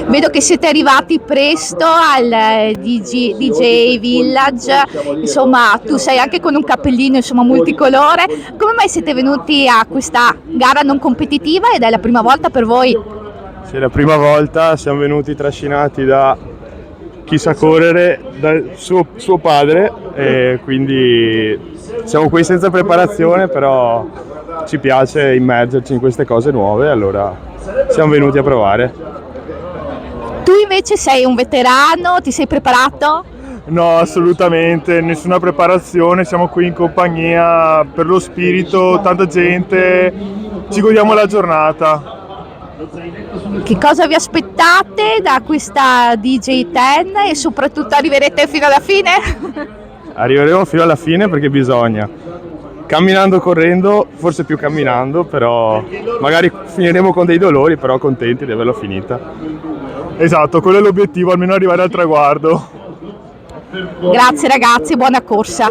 Vedo che siete arrivati presto al DJ Village, insomma tu sei anche con un cappellino insomma multicolore. Come mai siete venuti a questa gara non competitiva ed è la prima volta per voi? Sì, è la prima volta, siamo venuti trascinati da chi sa correre, dal suo padre, e quindi siamo qui senza preparazione, però ci piace immergerci in queste cose nuove, allora siamo venuti a provare. Tu invece sei un veterano, ti sei preparato? No, assolutamente, nessuna preparazione, siamo qui in compagnia per lo spirito, tanta gente, ci godiamo la giornata. Che cosa vi aspettate da questa DJ10 e soprattutto arriverete fino alla fine? Arriveremo fino alla fine perché bisogna. Camminando, correndo, forse più camminando, però magari finiremo con dei dolori, però contenti di averlo finita. Esatto, quello è l'obiettivo, almeno arrivare al traguardo. Grazie ragazzi, buona corsa.